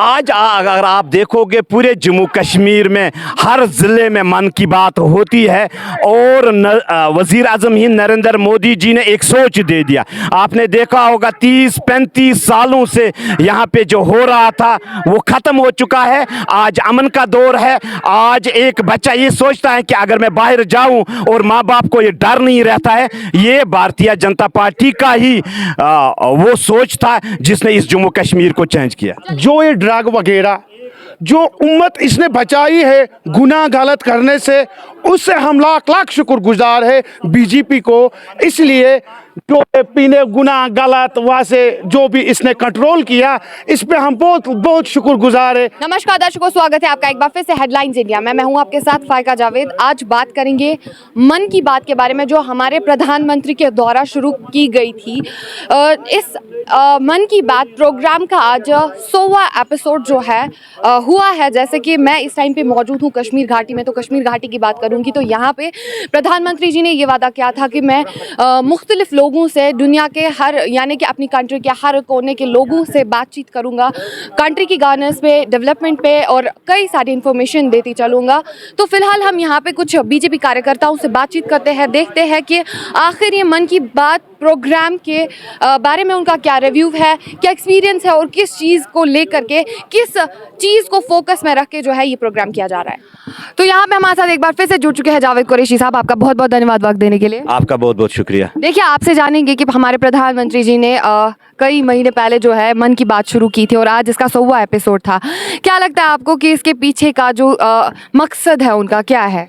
आज अगर आप देखोगे पूरे जम्मू कश्मीर में हर ज़िले में मन की बात होती है और वज़ीर आज़म हिंद नरेंद्र मोदी जी ने एक सोच दे दिया। आपने देखा होगा 30-35 सालों से यहाँ पे जो हो रहा था वो ख़त्म हो चुका है। आज अमन का दौर है। आज एक बच्चा ये सोचता है कि अगर मैं बाहर जाऊं और माँ बाप को ये डर नहीं रहता है। ये भारतीय जनता पार्टी का ही वो सोच था जिसने इस जम्मू कश्मीर को चेंज किया। जो ये ड्रग वगैरह जो उम्मत इसने बचाई है गुनाह गलत करने से, उससे हम लाख लाख शुक्रगुजार है बीजेपी को। इसलिए जो पीने गुनाह गलत वहाँ से जो भी इसने कंट्रोल किया, इस पे हम बहुत बहुत शुक्रगुजार है। नमस्कार दर्शकों, स्वागत है आपका एक बार फिर से हेडलाइंस इंडिया में। मैं हूं आपके साथ फायका जावेद। आज बात करेंगे मन की बात के बारे में, जो हमारे प्रधानमंत्री के द्वारा शुरू की गई थी। इस मन की बात प्रोग्राम का आज 100वां एपिसोड जो है हुआ है। जैसे कि मैं इस टाइम पे मौजूद हूँ कश्मीर घाटी में, तो कश्मीर घाटी की बात करूँगी तो यहाँ पे प्रधानमंत्री जी ने ये वादा किया था कि मैं मुख्तलिफ लोगों से, दुनिया के हर यानी कि अपनी कंट्री के हर कोने के लोगों से बातचीत करूँगा, कंट्री की गवर्नेंस पे, डेवलपमेंट पे और कई सारी इन्फॉर्मेशन देती चलूँगा। तो फिलहाल हम यहाँ पे कुछ बीजेपी कार्यकर्ताओं से बातचीत करते हैं, देखते हैं कि आखिर ये मन की बात प्रोग्राम के बारे में उनका क्या रिव्यू है, क्या एक्सपीरियंस है और किस चीज़ को लेकर के, किस चीज़ को फोकस में रख के जो है ये प्रोग्राम किया जा रहा है। तो यहाँ पे हमारे साथ एक बार फिर से जुड़ चुके हैं जावेद कुरैशी साहब। आपका बहुत बहुत धन्यवाद वक्त देने के लिए। आपका बहुत बहुत शुक्रिया। देखिए, आपसे जानेंगे कि हमारे प्रधानमंत्री जी ने कई महीने पहले जो है मन की बात शुरू की थी और आज इसका 100वां एपिसोड था। क्या लगता है आपको कि इसके पीछे का जो मकसद है उनका क्या है?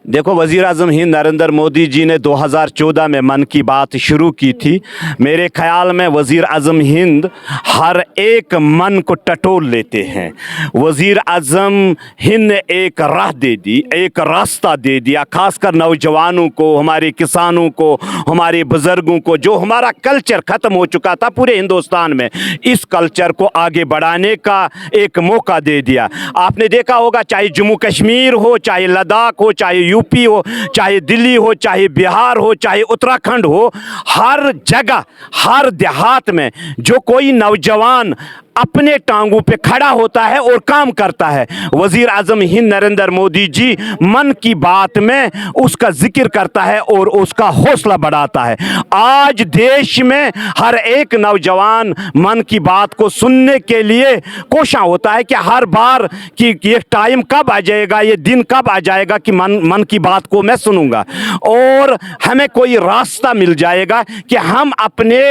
देखो, वज़ीर आज़म हिंद नरेंद्र मोदी जी ने 2014 में मन की बात शुरू की थी। मेरे ख्याल में वज़ीर आज़म हिंद हर एक मन को टटोल लेते हैं। वज़ीर आज़म हिंद ने एक राह दे दी, एक रास्ता दे दिया, खासकर नौजवानों को, हमारे किसानों को, हमारे बुज़ुर्गों को। जो हमारा कल्चर ख़त्म हो चुका था पूरे हिंदुस्तान में, इस कल्चर को आगे बढ़ाने का एक मौका दे दिया। आपने देखा होगा, चाहे जम्मू कश्मीर हो, चाहे लद्दाख हो, चाहे यूपी हो, चाहे दिल्ली हो, चाहे बिहार हो, चाहे उत्तराखंड हो, हर जगह, हर देहात में जो कोई नौजवान अपने टांगों पे खड़ा होता है और काम करता है, वज़ीर आज़म हिंद नरेंद्र मोदी जी मन की बात में उसका जिक्र करता है और उसका हौसला बढ़ाता है। आज देश में हर एक नौजवान मन की बात को सुनने के लिए कोशिश होता है कि हर बार कि ये टाइम कब आ जाएगा, ये दिन कब आ जाएगा कि मन की बात को मैं सुनूंगा और हमें कोई रास्ता मिल जाएगा कि हम अपने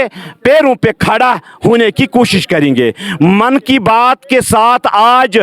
पैरों पे खड़ा होने की कोशिश करेंगे। मन की बात के साथ आज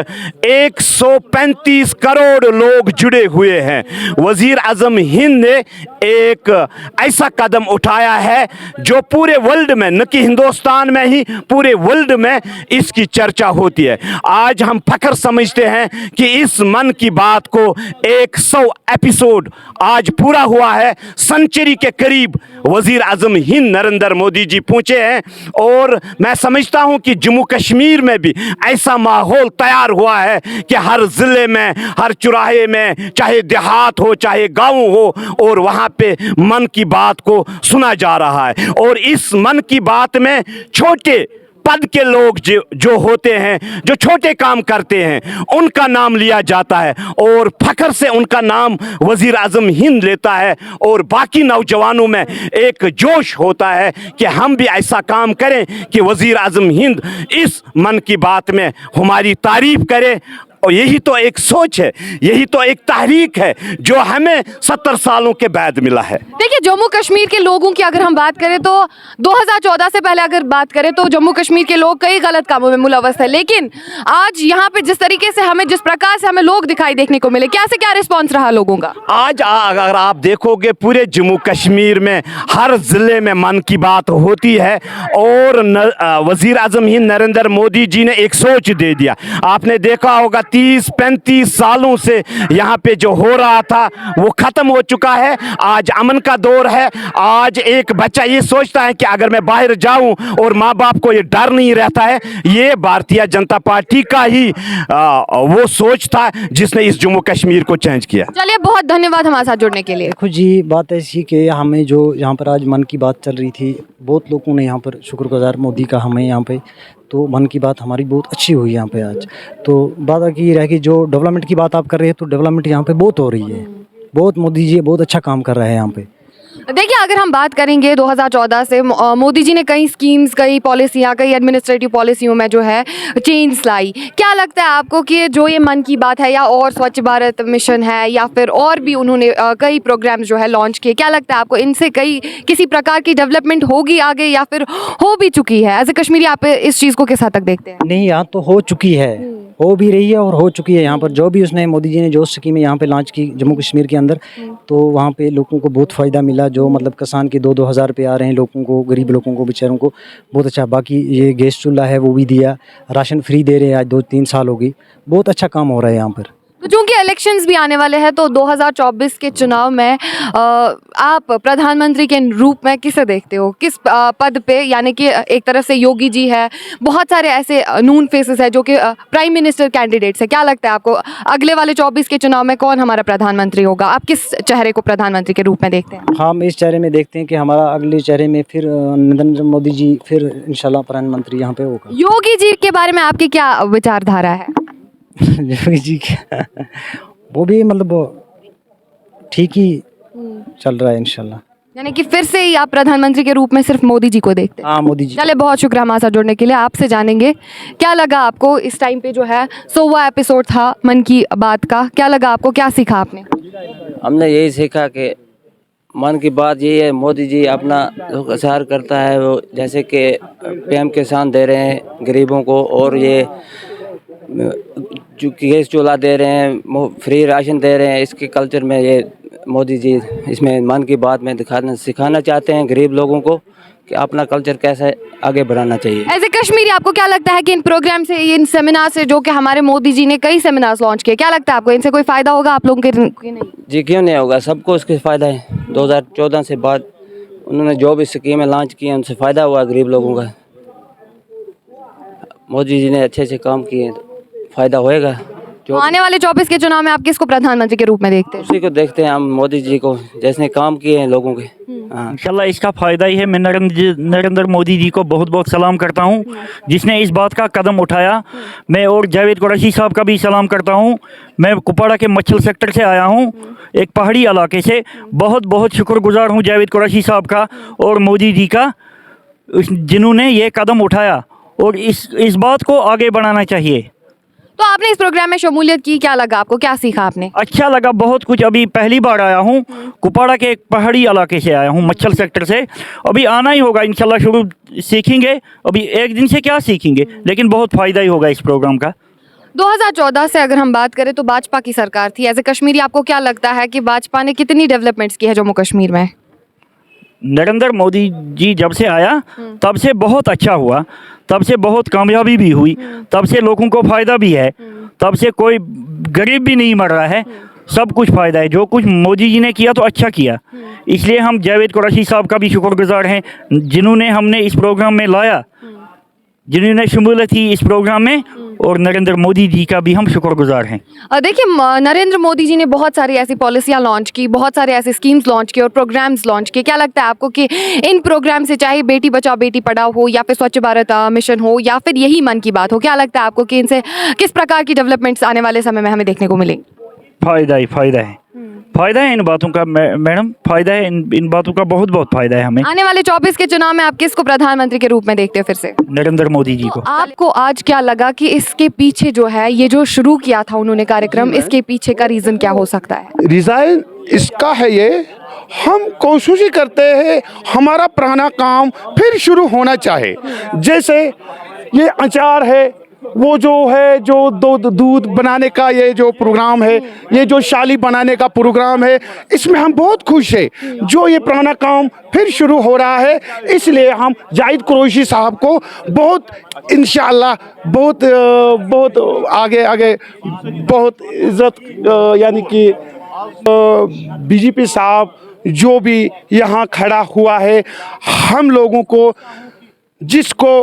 135 करोड़ लोग जुड़े हुए हैं। वज़ीर आज़म हिंद ने एक ऐसा कदम उठाया है जो पूरे वर्ल्ड में, न कि हिंदुस्तान में ही, पूरे वर्ल्ड में इसकी चर्चा होती है। आज हम फख्र समझते हैं कि इस मन की बात को 100 एपिसोड आज पूरा हुआ है। सेंचुरी के करीब वज़ीर आज़म हिंद नरेंद्र मोदी जी पहुंचे हैं और मैं समझता हूं कि जम्मू कश्मीर में भी ऐसा माहौल तैयार हुआ है कि हर ज़िले में, हर चौराहे में, चाहे देहात हो, चाहे गांव हो, और वहां पे मन की बात को सुना जा रहा है। और इस मन की बात में छोटे पद के लोग जो होते हैं, जो छोटे काम करते हैं, उनका नाम लिया जाता है और फख्र से उनका नाम वज़ीर आज़म हिंद लेता है और बाकी नौजवानों में एक जोश होता है कि हम भी ऐसा काम करें कि वज़ीर आज़म हिंद इस मन की बात में हमारी तारीफ करें। और यही तो एक सोच है, यही तो एक तहरीक है जो हमें 70 सालों के बाद मिला है। देखिए, जम्मू कश्मीर के लोगों की अगर हम बात करें तो 2014 से पहले अगर बात करें तो जम्मू कश्मीर के लोग कई गलत कामों में मुलव्वस थे, लेकिन आज यहाँ पे जिस तरीके से हमें, जिस प्रकार से हमें लोग दिखाई देखने को मिले, क्या से क्या रिस्पॉन्स रहा लोगों का? आज अगर आप देखोगे पूरे जम्मू कश्मीर में हर ज़िले में मन की बात होती है और वज़ीर आज़म हिंद नरेंद्र मोदी जी ने एक सोच दे दिया। आपने देखा होगा 30-35 सालों से यहाँ पे जो हो रहा था वो ख़त्म हो चुका है। आज अमन का दौर है। आज एक बच्चा ये सोचता है कि अगर मैं बाहर जाऊं और माँ बाप को ये डर नहीं रहता है। ये भारतीय जनता पार्टी का ही वो सोच था जिसने इस जम्मू कश्मीर को चेंज किया। चलिए, बहुत धन्यवाद हमारे साथ जुड़ने के लिए। देखो जी, बात ऐसी कि हमें जो यहाँ पर आज मन की बात चल रही थी, बहुत लोगों ने यहाँ पर शुक्रगुजार मोदी का हमें यहाँ पे, तो मन की बात हमारी बहुत अच्छी हुई यहाँ पे आज। तो बात की रह कि जो डेवलपमेंट की बात आप कर रहे हैं, तो डेवलपमेंट यहाँ पे बहुत हो रही है, बहुत मोदी जी बहुत अच्छा काम कर रहे हैं यहाँ पे। देखिए, अगर हम बात करेंगे 2014 से मोदी जी ने कई स्कीम्स, कई पॉलिसियाँ, कई एडमिनिस्ट्रेटिव पॉलिसियों में जो है चेंज लाई। क्या लगता है आपको कि जो ये मन की बात है, या और स्वच्छ भारत मिशन है, या फिर और भी उन्होंने कई प्रोग्राम्स जो है लॉन्च किए, क्या लगता है आपको इनसे कई किसी प्रकार की डेवलपमेंट होगी आगे, या फिर हो भी चुकी है? एज ए कश्मीरी आप इस चीज़ को किस हद तक देखते हैं? नहीं, यहाँ तो हो चुकी है, हो भी रही है और हो चुकी है। यहाँ पर जो भी उसने मोदी जी ने जो स्कीमें यहाँ पे लॉन्च की जम्मू कश्मीर के अंदर, तो वहाँ पे लोगों को बहुत फ़ायदा मिला। जो मतलब किसान के 2-2 हज़ार रुपये आ रहे हैं लोगों को, गरीब लोगों को, बेचारों को बहुत अच्छा। बाकी ये गैस चूल्हा है वो भी दिया, राशन फ्री दे रहे हैं, आज 2-3 साल हो गई, बहुत अच्छा काम हो रहा है यहाँ पर। तो चूंकि इलेक्शंस भी आने वाले हैं, तो 2024 के चुनाव में आप प्रधानमंत्री के रूप में किसे देखते हो, किस पद पे? यानी कि एक तरफ से योगी जी है, बहुत सारे ऐसे नून फेसेस है जो कि प्राइम मिनिस्टर कैंडिडेट्स है। क्या लगता है आपको अगले वाले 24 के चुनाव में कौन हमारा प्रधानमंत्री होगा? आप किस चेहरे को प्रधानमंत्री के रूप में देखते हैं? हम इस चेहरे में देखते हैं कि हमारा अगले चेहरे में फिर नरेंद्र मोदी जी फिर इंशाल्लाह प्रधानमंत्री यहाँ पे होगा। योगी जी के बारे में आपकी क्या विचारधारा है? योगी जी क्या वो भी मतलब ठीक ही चल रहा है इंशाल्लाह। यानी कि फिर से ही आप प्रधानमंत्री के रूप में सिर्फ मोदी जी को देखते हैं? हाँ, मोदी जी। चले, बहुत शुक्रिया हमारे साथ जुड़ने के लिए। आपसे जानेंगे क्या लगा आपको इस टाइम पे जो है 100वां एपिसोड था मन की बात का। क्या लगा आपको, क्या सीखा आपने? हमने यही सीखा कि मन की बात यही है, मोदी जी अपना प्रचार करता है, वो जैसे कि पीएम किसान दे रहे हैं गरीबों को, और ये जो गैस चूल्हा दे रहे हैं, फ्री राशन दे रहे हैं। इसके कल्चर में ये मोदी जी इसमें मन की बात में सिखाना चाहते हैं गरीब लोगों को कि अपना कल्चर कैसे आगे बढ़ाना चाहिए। एज ए कश्मीरी आपको क्या लगता है कि इन प्रोग्राम से, इन सेमिनार से, जो कि हमारे मोदी जी ने कई सेमिनार्स लॉन्च किए, क्या लगता है आपको इनसे कोई फ़ायदा होगा आप लोगों के? नहीं जी, क्यों नहीं होगा, सबको इसके फ़ायदा है। 2014 से बाद उन्होंने जो भी स्कीमें लॉन्च की हैं उनसे फ़ायदा हुआ गरीब लोगों का। मोदी जी ने अच्छे से काम किए, फ़ायदा होएगा। तो आने वाले 24 के चुनाव में आप किसको प्रधानमंत्री के रूप में देखते हैं? उसी को देखते हैं हम, मोदी जी को, जैसे काम किए हैं लोगों के। हाँ, इंशाल्लाह इसका फ़ायदा ही है। मैं नरेंद्र मोदी जी को बहुत बहुत सलाम करता हूँ जिसने इस बात का कदम उठाया। मैं और जावेद कुरैशी साहब का भी सलाम करता हूँ। मैं कुपवाड़ा के मच्छल सेक्टर से आया हूँ, एक पहाड़ी इलाके से। बहुत बहुत शुक्रगुजार हूँ जावेद कुरैशी साहब का और मोदी जी का, जिन्होंने ये कदम उठाया, और इस बात को आगे बढ़ाना चाहिए। तो आपने इस प्रोग्राम में शमूलियत की, क्या लगा आपको, क्या सीखा आपने? अच्छा लगा बहुत कुछ। अभी पहली बार आया हूँ, कुपवाड़ा के एक पहाड़ी इलाके से आया हूँ, मच्छल सेक्टर से। अभी आना ही होगा इंशाल्लाह, शुरू सीखेंगे। अभी एक दिन से क्या सीखेंगे, लेकिन बहुत फ़ायदा ही होगा इस प्रोग्राम का। 2014 से अगर हम बात करें तो भाजपा की सरकार थी। एज ए कश्मीरी आपको क्या लगता है कि भाजपा ने कितनी डेवलपमेंट्स की है जम्मू कश्मीर में? नरेंद्र मोदी जी जब से आया तब से बहुत अच्छा हुआ, तब से बहुत कामयाबी भी हुई, तब से लोगों को फ़ायदा भी है, तब से कोई गरीब भी नहीं मर रहा है, सब कुछ फ़ायदा है। जो कुछ मोदी जी ने किया तो अच्छा किया, इसलिए हम जावेद कुरैशी साहब का भी शुक्रगुजार हैं जिन्होंने हमने इस प्रोग्राम में लाया, जिन्होंने शमूलियत की इस प्रोग्राम में, और नरेंद्र मोदी जी का भी हम शुक्रगुजार हैं। देखिए, नरेंद्र मोदी जी ने बहुत सारी ऐसी पॉलिसियाँ लॉन्च की, बहुत सारे ऐसे स्कीम्स लॉन्च किए और प्रोग्राम्स लॉन्च किए। क्या लगता है आपको कि इन प्रोग्राम से, चाहे बेटी बचाओ बेटी पढ़ाओ हो, या फिर स्वच्छ भारत मिशन हो, या फिर यही मन की बात हो, क्या लगता है आपको कि इनसे किस प्रकार की डेवलपमेंट्स आने वाले समय में हमें देखने को मिलेंगी? फ़ायदा ही फ़ायदा है, फ़ायदा है इन बातों का मैडम, फ़ायदा है इन बातों का, बहुत बहुत फ़ायदा है हमें। आने वाले 24 के चुनाव में आप किसको प्रधानमंत्री के रूप में देखते हो फिर से? नरेंद्र मोदी जी को। आपको आज क्या लगा कि इसके पीछे जो है, ये जो शुरू किया था उन्होंने कार्यक्रम, इसके पीछे का रीज़न क्या हो सकता है? रिजाइन इसका है ये, हम कोशिश ही करते हैं हमारा पुराना काम फिर शुरू होना चाहे। जैसे ये अचार है, वो जो है, जो दूध बनाने का ये जो प्रोग्राम है, ये जो शाली बनाने का प्रोग्राम है, इसमें हम बहुत खुश हैं। जो ये पुराना काम फिर शुरू हो रहा है, इसलिए हम जावेद कुरैशी साहब को बहुत इंशाअल्लाह बहुत आगे आगे बहुत इज्जत, यानी कि बीजेपी साहब जो भी यहाँ खड़ा हुआ है, हम लोगों को जिसको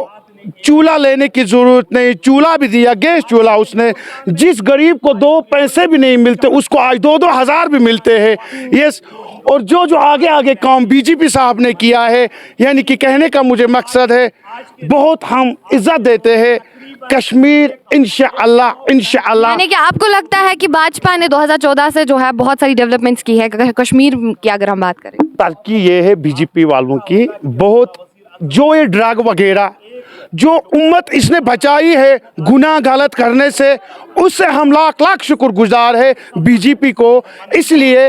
चूल्हा लेने की ज़रूरत नहीं, चूल्हा भी दिया, गैस चूल्हा उसने। जिस गरीब को 2 पैसे भी नहीं मिलते उसको आज 2-2 हज़ार भी मिलते हैं। यस, और जो जो आगे आगे काम बीजेपी साहब ने किया है, यानी कि कहने का मुझे मकसद है, बहुत हम इज्जत देते हैं कश्मीर इंशाअल्लाह। यानी कि आपको लगता है कि भाजपा ने 2014 से जो है बहुत सारी डेवलपमेंट्स की है कश्मीर की, अगर हम बात करें? तरक्की ये है बीजेपी वालों की बहुत, जो ये ड्रग वगैरह जो उम्मत इसने बचाई है गुनाह गलत करने से, उससे हम लाख लाख शुक्रगुजार है बीजेपी को। इसलिए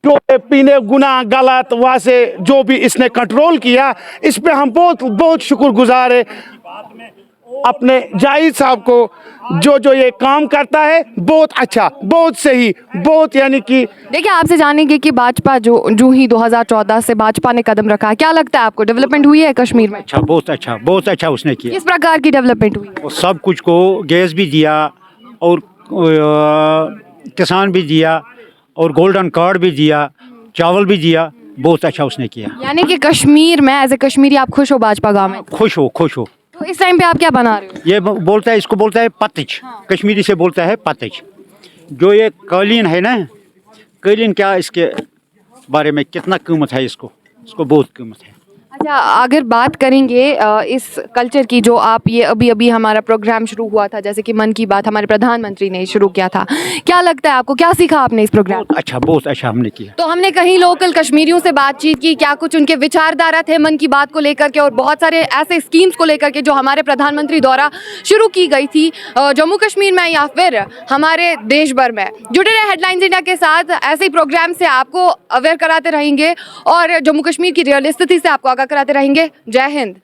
जो पीने गुनाह गलत वहाँ से जो भी इसने कंट्रोल किया, इस पे हम बहुत बहुत शुक्रगुजार है अपने जाहिद साहब को, जो जो ये काम करता है बहुत अच्छा, बहुत सही, बहुत, यानी कि देखिए, आपसे जानेंगे कि भाजपा जो ही 2014 से भाजपा ने कदम रखा है, क्या लगता है आपको, डेवलपमेंट हुई है कश्मीर में? अच्छा, बहुत अच्छा उसने किया। किस प्रकार की डेवलपमेंट हुई है? और सब कुछ को गैस भी दिया और किसान भी दिया और गोल्डन कार्ड भी दिया, चावल भी दिया, बहुत अच्छा उसने किया। यानी कि कश्मीर में एज ए कश्मीरी आप खुश हो भाजपा गवर्नमेंट? खुश हो। तो इस टाइम पे आप क्या बना रहे हो? ये बोलता है, इसको बोलता है पतिच, कश्मीरी से बोलता है पतिच। जो ये कालीन है ना, कालीन क्या इसके बारे में कितना कीमत है, इसको बहुत कीमत है। अच्छा, अगर बात करेंगे इस कल्चर की, जो आप ये अभी हमारा प्रोग्राम शुरू हुआ था, जैसे कि मन की बात हमारे प्रधानमंत्री ने शुरू किया था, क्या लगता है आपको, क्या सीखा आपने इस प्रोग्राम? बहुत अच्छा हमने किया। तो हमने कहीं लोकल कश्मीरियों से बातचीत की, क्या कुछ उनके विचारधारा थे मन की बात को लेकर के, और बहुत सारे ऐसे स्कीम्स को लेकर के जो हमारे प्रधानमंत्री द्वारा शुरू की गई थी जम्मू कश्मीर में या फिर हमारे देश भर में। जुड़े रहे हेडलाइंस इंडिया के साथ, ऐसे ही प्रोग्राम से आपको अवेयर कराते रहेंगे और जम्मू कश्मीर की रियल स्थिति से आपको आगाह कराते रहेंगे। जय हिंद।